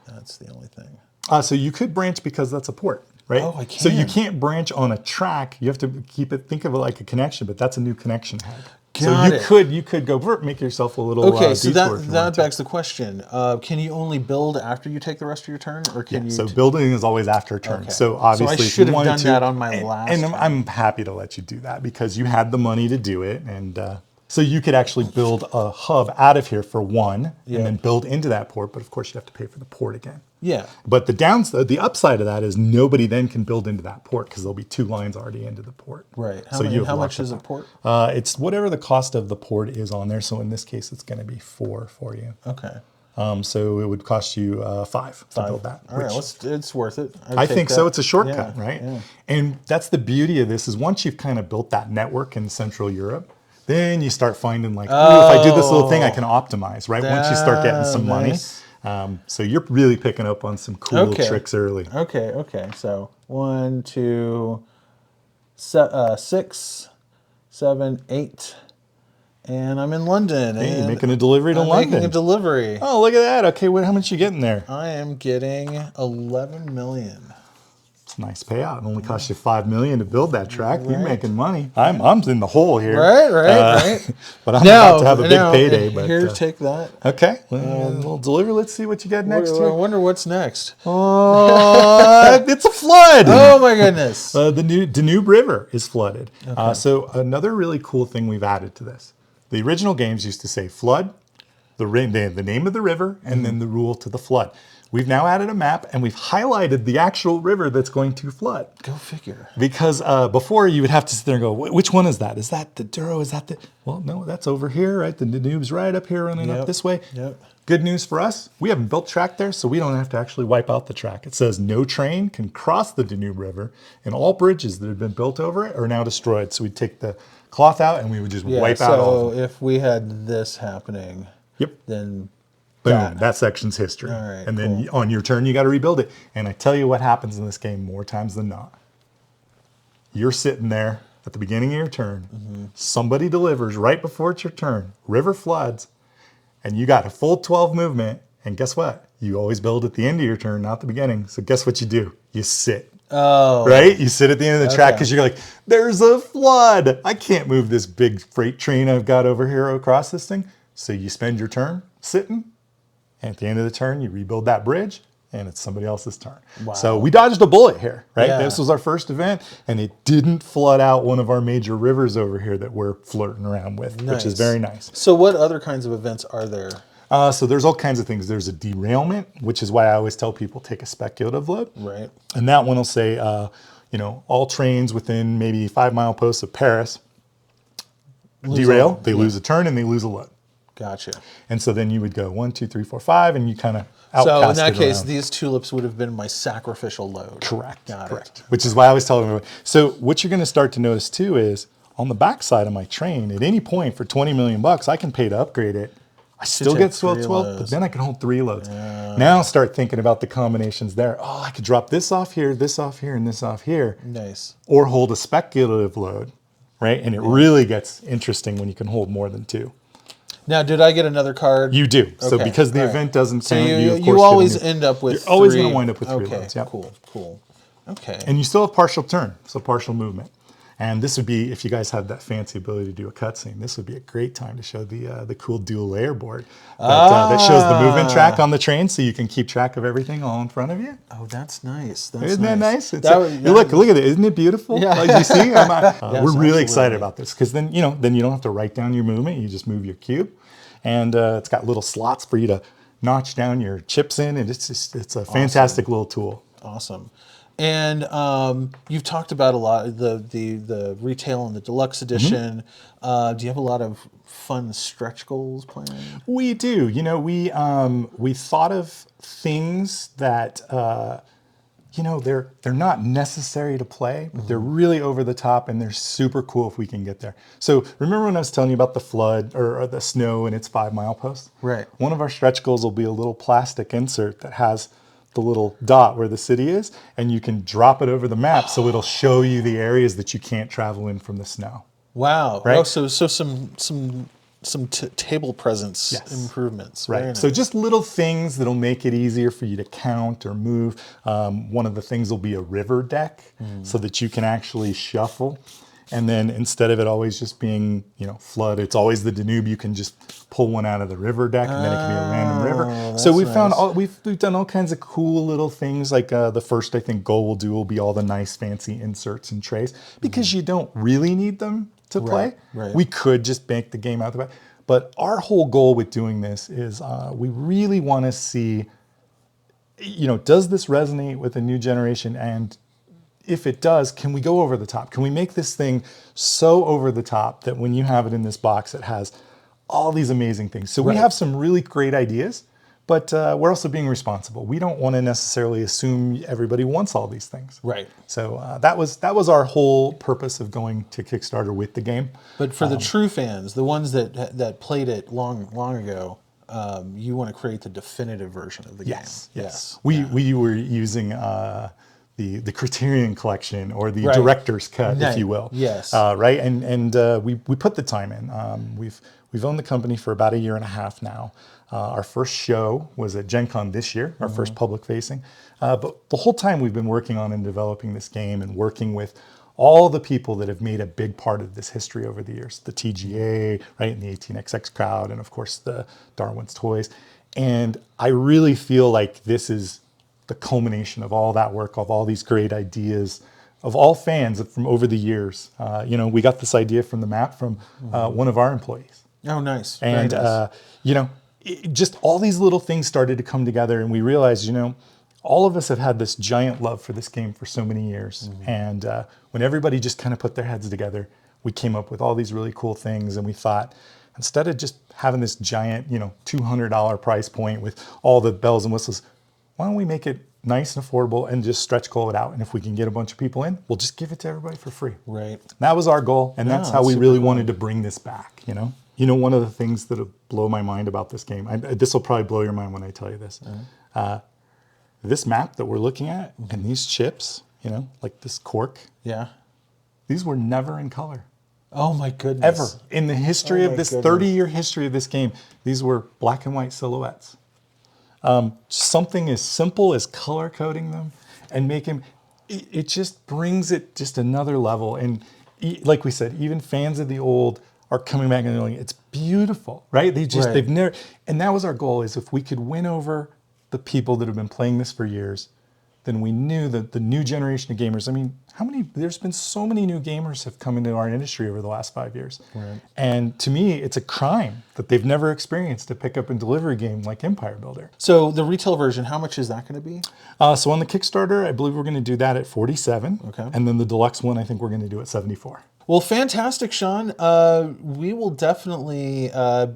That's the only thing. So you could branch because that's a port, right? Oh, I can. So you can't branch on a track. You have to think of it like a connection, but that's a new connection head. You could go make yourself a little so that begs the question: can you only build after you take the rest of your turn, or can you? So building is always after a turn. Okay. So obviously, I should have done that on my last. And I'm happy to let you do that because you had the money to do it, and so you could actually build a hub out of here for one, and then build into that port. But of course, you have to pay for the port again. Yeah. But the upside of that is nobody then can build into that port because there'll be two lines already into the port. Right. How much is a port? It's whatever the cost of the port is on there. So in this case, it's going to be 4 for you. Okay. So it would cost you 5 to build that. All right. It's worth it. I think so. It's a shortcut, right? Yeah. And that's the beauty of this is once you've kind of built that network in Central Europe, then you start finding like, if I do this little thing, I can optimize, right? Once you start getting some money. So you're really picking up on some cool tricks early. Okay. So 1, 2, 6, 7, 8. And I'm in London. Hey, you're making a delivery to London. Making a delivery. Oh, look at that. Okay, how much you getting there? I am getting 11 million. It's a nice payout. It only cost you $5 million to build that track. Right. You're making money. I'm in the hole here. Right. But I'm about to have a big payday. But here, take that. Okay. We'll deliver. Let's see what you got next here. I wonder what's next. It's a flood. Oh my goodness. The new Danube River is flooded. Okay. So another really cool thing we've added to this. The original games used to say flood, the name of the river, and then the rule to the flood. We've now added a map, and we've highlighted the actual river that's going to flood. Go figure. Because before, you would have to sit there and go, which one is that? Is that the Douro? Is that the... Well, no, that's over here, right? The Danube's right up here running up this way. Yep. Good news for us, we haven't built track there, so we don't have to actually wipe out the track. It says no train can cross the Danube River, and all bridges that have been built over it are now destroyed. So we'd take the cloth out, and we would just wipe out all of them. So if we had this happening, then... Boom, that section's history. All right, and then on your turn, you got to rebuild it. And I tell you what happens in this game more times than not. You're sitting there at the beginning of your turn. Somebody delivers right before it's your turn. River floods, and you got a full 12 movement. And guess what? You always build at the end of your turn, not the beginning. So guess what you do? You sit. Oh. Right? You sit at the end of the track because you're like, there's a flood. I can't move this big freight train I've got over here across this thing. So you spend your turn sitting. And at the end of the turn, you rebuild that bridge, and it's somebody else's turn. Wow. So we dodged a bullet here, right? Yeah. This was our first event, and it didn't flood out one of our major rivers over here that we're flirting around with, which is very nice. So what other kinds of events are there? So there's all kinds of things. There's a derailment, which is why I always tell people take a speculative load. Right. And that one will say, all trains within maybe 5 mile posts of Paris derail. They lose a turn and they lose a load. Gotcha. And so then you would go 1, 2, 3, 4, 5, and you kind of outcast it. So in that case, around. These tulips would have been my sacrificial load. Correct. Got it. Which is why I always tell everyone. So what you're going to start to notice too is on the back side of my train, at any point for $20 million, I can pay to upgrade it. I still get 12, but then I can hold 3 loads. Yeah. Now start thinking about the combinations there. Oh, I could drop this off here, and this off here. Nice. Or hold a speculative load, right? And it really gets interesting when you can hold more than 2. Now, did I get another card? You do. So because the event doesn't count, you always end up with 3. You're always going to wind up with 3 loads. Okay, cool. Okay. And you still have partial turn, so partial movement. And this would be, if you guys had that fancy ability to do a cutscene, this would be a great time to show the cool dual layer board that shows the movement track on the train, so you can keep track of everything all in front of you. Oh, that's nice. That's Isn't that nice? That Look at it. Isn't it beautiful? Yeah. Like you see, Yes, we're really excited absolutely. about this because then you don't have to write down your movement. You just move your cube, and it's got little slots for you to notch down your chips in, and it's a fantastic little tool. Awesome. And you've talked about a lot of the retail and the deluxe edition. Do you have a lot of fun stretch goals planned? We do. We thought of things that they're not necessary to play, but they're really over the top and they're super cool if we can get there. So remember when I was telling you about the flood or the snow and its 5 mileposts? Right. One of our stretch goals will be a little plastic insert that has the little dot where the city is, and you can drop it over the map so it'll show you the areas that you can't travel in from the snow. Wow. Right? Oh, so some table presence improvements. Very Right. nice. So just little things that'll make it easier for you to count or move. One of the things will be a river deck so that you can actually shuffle. And then instead of it always just being, flood, it's always the Danube. You can just pull one out of the river deck and then it can be a random river. So we found we've done all kinds of cool little things. Like the first, I think, goal we'll do will be all the nice fancy inserts and trays because you don't really need them to play. Right. We could just bank the game out the back. But our whole goal with doing this is we really want to see, does this resonate with a new generation? And if it does, can we go over the top? Can we make this thing so over the top that when you have it in this box, it has all these amazing things? So we have some really great ideas, but we're also being responsible. We don't want to necessarily assume everybody wants all these things. Right. So that was our whole purpose of going to Kickstarter with the game. But for the true fans, the ones that played it long ago, you want to create the definitive version of the game. Yes. We were using the Criterion Collection or the director's cut, if you will. Yes. Right. And we put the time in. We've owned the company for about 1.5 years now. Our first show was at Gen Con this year, our first public facing. But the whole time we've been working on and developing this game and working with all the people that have made a big part of this history over the years. The TGA, right, and the 18XX crowd, and of course the Darwin's Toys. And I really feel like this is the culmination of all that work, of all these great ideas, of all fans from over the years. We got this idea from the map from one of our employees. Oh, nice. And, Very nice. just all these little things started to come together, and we realized, all of us have had this giant love for this game for so many years. And when everybody just kind of put their heads together, we came up with all these really cool things. And we thought, instead of just having this giant, $200 price point with all the bells and whistles, why don't we make it nice and affordable and just stretch goal it out? And if we can get a bunch of people in, we'll just give it to everybody for free. Right. That was our goal. And that's how we super really cool. wanted to bring this back, one of the things that'll blow my mind about this game, this will probably blow your mind when I tell you this. This map that we're looking at and these chips, like this cork, Yeah. these were never in color. Oh my goodness. Ever. In the history Oh of my this goodness. 30-year history of this game, these were black and white silhouettes. Something as simple as color coding them and make them, it just brings it just another level. And like we said, even fans of the old are coming back and they're like, it's beautiful, right? They've never, and that was our goal, is if we could win over the people that have been playing this for years, then we knew that the new generation of gamers, there's been so many new gamers have come into our industry over the last 5 years. Right. And to me, it's a crime that they've never experienced a pickup and delivery game like Empire Builder. So the retail version, how much is that going to be? So on the Kickstarter, I believe we're going to do that at 47. Okay. And then the deluxe one, I think we're going to do at 74. Well, fantastic, Sean. We will definitely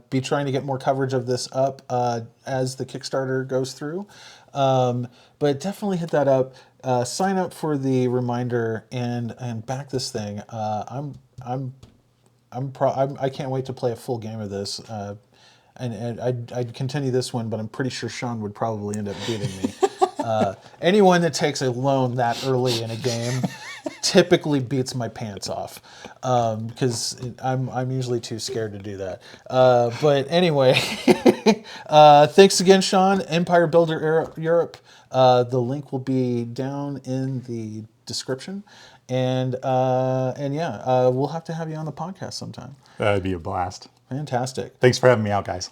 be trying to get more coverage of this up as the Kickstarter goes through. But definitely hit that up. Sign up for the reminder and back this thing. I can't wait to play a full game of this. And I'd continue this one, but I'm pretty sure Sean would probably end up beating me. Anyone that takes a loan that early in a game typically beats my pants off because I'm usually too scared to do that. But anyway, thanks again, Sean. Empire Builder Europe. The link will be down in the description, and yeah, we'll have to have you on the podcast sometime. That'd be a blast. Fantastic. Thanks for having me out, guys.